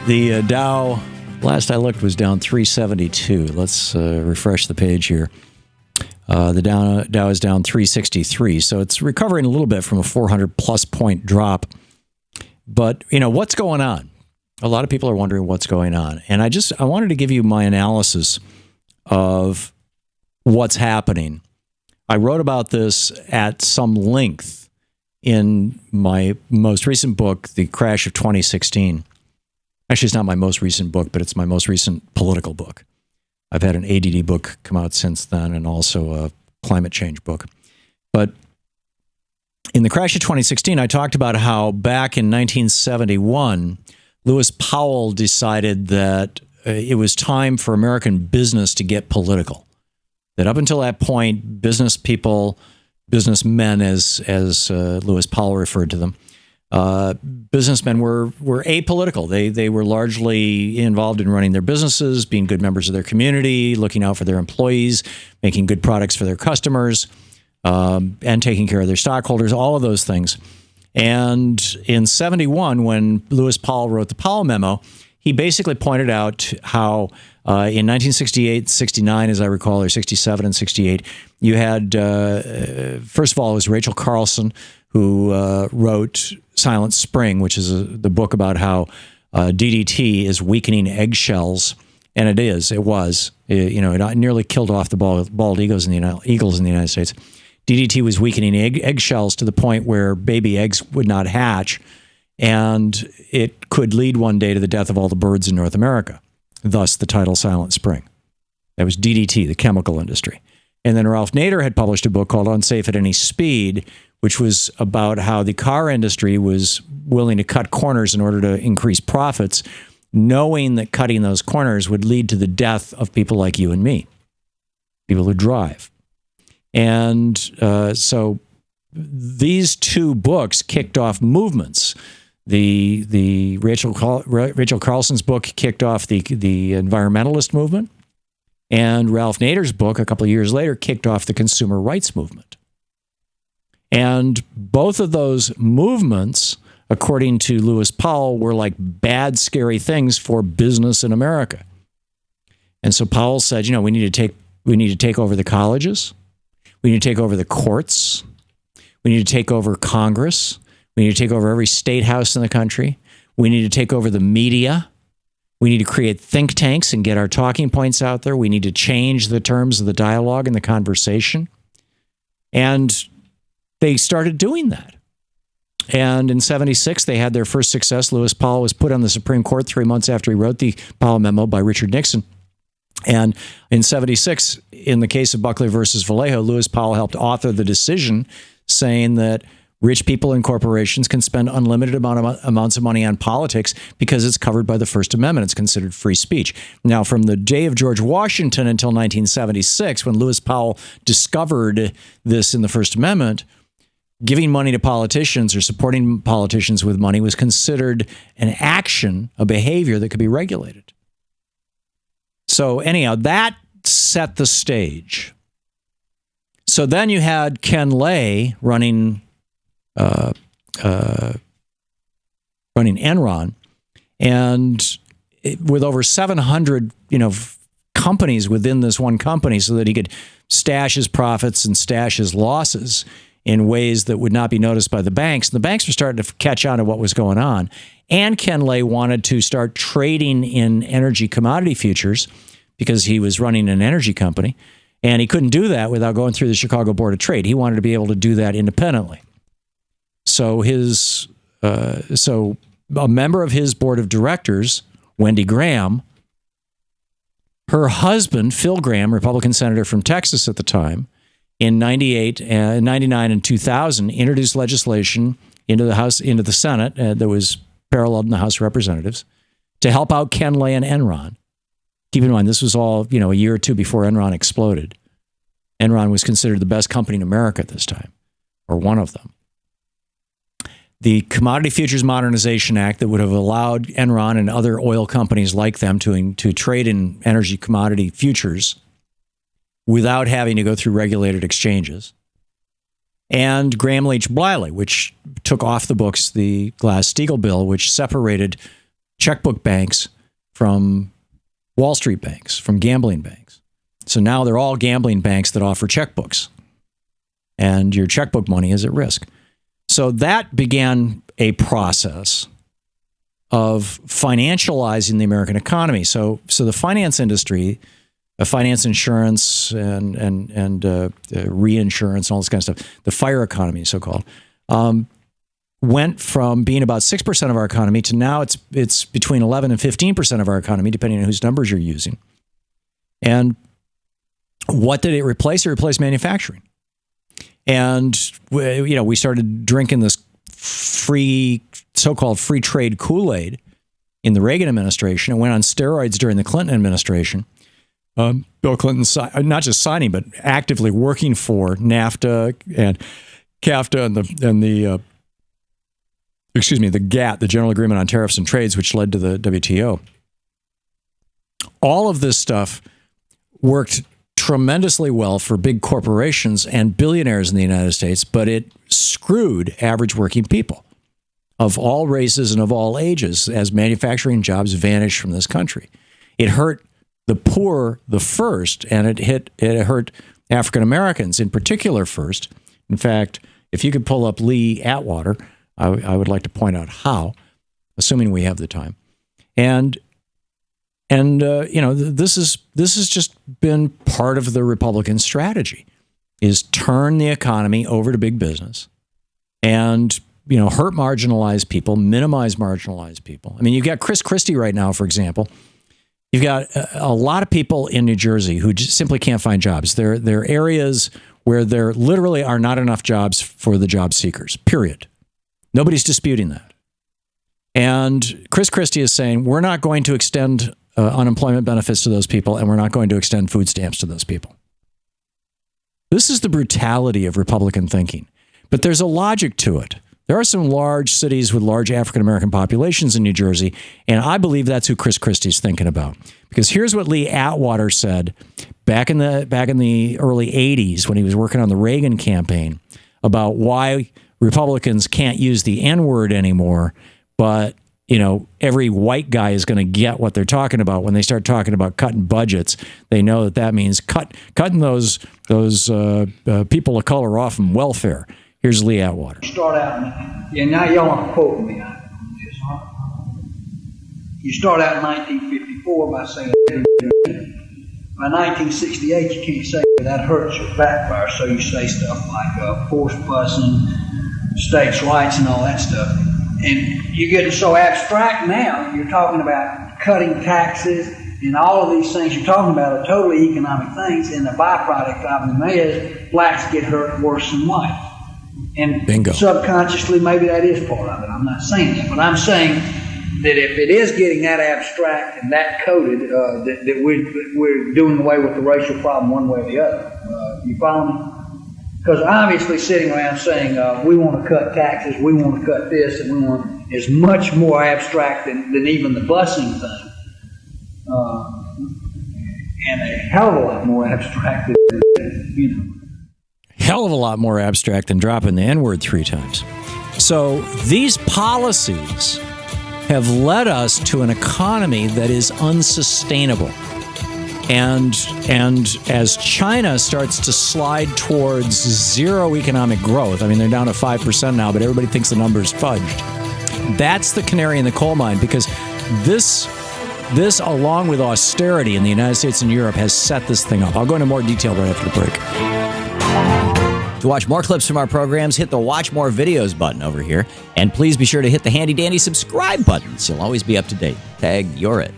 The Dow, last I looked, was down 372. Let's refresh the page here. The Dow is down 363, so it's recovering a little bit from a 400-plus point drop. But, what's going on? A lot of people are wondering what's going on. And I wanted to give you my analysis of what's happening. I wrote about this at some length in my most recent book, The Crash of 2016. Actually, it's not my most recent book, but it's my most recent political book. I've had an ADD book come out since then and also a climate change book. But in The Crash of 2016, I talked about how back in 1971, Lewis Powell decided that it was time for American business to get political. That up until that point, business people, businessmen, as Lewis Powell referred to them, businessmen were apolitical. They were largely involved in running their businesses, being good members of their community, looking out for their employees, making good products for their customers, and taking care of their stockholders, all of those things. And in 71, when Lewis Powell wrote the Powell Memo, he basically pointed out how in 1968, 69, as I recall, or 67 and 68, you had, first of all, it was Rachel Carlson, who wrote Silent Spring, which is the book about how DDT is weakening eggshells. And it was. It nearly killed off the bald eagles in the United States. DDT was weakening eggshells to the point where baby eggs would not hatch, and it could lead one day to the death of all the birds in North America. Thus, the title Silent Spring. That was DDT, the chemical industry. And then Ralph Nader had published a book called Unsafe at Any Speed, which was about how the car industry was willing to cut corners in order to increase profits, knowing that cutting those corners would lead to the death of people like you and me, people who drive. And so these two books kicked off movements. The Rachel Carlson's book kicked off the environmentalist movement, and Ralph Nader's book a couple of years later kicked off the consumer rights movement. And both of those movements, according to Lewis Powell, were like bad, scary things for business in America. And so Powell said, we need to take over the colleges. We need to take over the courts. We need to take over Congress. We need to take over every state house in the country. We need to take over the media. We need to create think tanks and get our talking points out there. We need to change the terms of the dialogue and the conversation. And they started doing that. And in 76, they had their first success. Lewis Powell was put on the Supreme Court 3 months after he wrote the Powell Memo by Richard Nixon. And in 76, in the case of Buckley versus Vallejo, Lewis Powell helped author the decision saying that rich people and corporations can spend unlimited amounts of money on politics because it's covered by the First Amendment. It's considered free speech. Now, from the day of George Washington until 1976, when Lewis Powell discovered this in the First Amendment, giving money to politicians or supporting politicians with money was considered an action, a behavior that could be regulated. So anyhow, that set the stage. So then you had Ken Lay running Enron, and with over 700, companies within this one company, so that he could stash his profits and stash his losses in ways that would not be noticed by the banks. And the banks were starting to catch on to what was going on. And Ken Lay wanted to start trading in energy commodity futures because he was running an energy company, and he couldn't do that without going through the Chicago Board of Trade. He wanted to be able to do that independently. So a member of his board of directors, Wendy Graham, her husband, Phil Graham, Republican senator from Texas at the time, in 98, 99, and 2000, introduced legislation into the Senate that was paralleled in the House of Representatives to help out Ken Lay and Enron. Keep in mind, this was all, a year or two before Enron exploded. Enron was considered the best company in America at this time, or one of them. The Commodity Futures Modernization Act that would have allowed Enron and other oil companies like them to trade in energy commodity futures without having to go through regulated exchanges. And Graham-Leach Bliley, which took off the books the Glass-Steagall bill, which separated checkbook banks from Wall Street banks, from gambling banks. So now they're all gambling banks that offer checkbooks, and your checkbook money is at risk. So that began a process of financializing the American economy. So the finance industry, finance insurance and reinsurance and all this kind of stuff, the fire economy, so-called, went from being about 6% of our economy to now it's between 11 and 15% of our economy, depending on whose numbers you're using. And what did it replace? It replaced manufacturing. And we started drinking this so-called free trade Kool-Aid in the Reagan administration. It went on steroids during the Clinton administration. Bill Clinton, not just signing, but actively working for NAFTA and CAFTA and the GATT, the General Agreement on Tariffs and Trades, which led to the WTO. All of this stuff worked tremendously well for big corporations and billionaires in the United States, but it screwed average working people of all races and of all ages as manufacturing jobs vanished from this country. It hurt the poor the first, and it hurt African Americans in particular first. In fact, if you could pull up Lee Atwater, I would like to point out how, assuming we have the time. And this has just been part of the Republican strategy, is turn the economy over to big business and hurt marginalized people, minimize marginalized people. I mean, you've got Chris Christie right now, for example. You've got a lot of people in New Jersey who just simply can't find jobs. There are areas where there literally are not enough jobs for the job seekers, period. Nobody's disputing that. And Chris Christie is saying, we're not going to extend unemployment benefits to those people, and we're not going to extend food stamps to those people. This is the brutality of Republican thinking. But there's a logic to it. There are some large cities with large African-American populations in New Jersey, and I believe that's who Chris Christie's thinking about. Because here's what Lee Atwater said back in the early 80s when he was working on the Reagan campaign about why Republicans can't use the N-word anymore, but every white guy is going to get what they're talking about when they start talking about cutting budgets. They know that means cutting those people of color off from welfare. Here's Lee Atwater. Start out, now y'all are quoting me. You start out in 1954 by saying, by 1968 you can't say that hurts or backfire, so you say stuff like forced busing, states' rights, and all that stuff. And you get so abstract now, you're talking about cutting taxes and all of these things you're talking about are totally economic things, and the byproduct of them is blacks get hurt worse than whites. And bingo. Subconsciously, maybe that is part of it. I'm not saying that, but I'm saying that if it is getting that abstract and that coded, that we're doing away with the racial problem one way or the other. You follow me? Because obviously sitting around saying we want to cut taxes, we want to cut this, and we want is much more abstract than even the busing thing, and a hell of a lot more abstract than Hell of a lot more abstract than dropping the N-word 3 times. So these policies have led us to an economy that is unsustainable. And as China starts to slide towards zero economic growth, I mean, they're down to 5% now, but everybody thinks the number's fudged. That's the canary in the coal mine, because this, along with austerity in the United States and Europe, has set this thing up. I'll go into more detail right after the break. To watch more clips from our programs, hit the Watch More Videos button over here. And please be sure to hit the handy-dandy subscribe button so you'll always be up to date. Tag, you're it.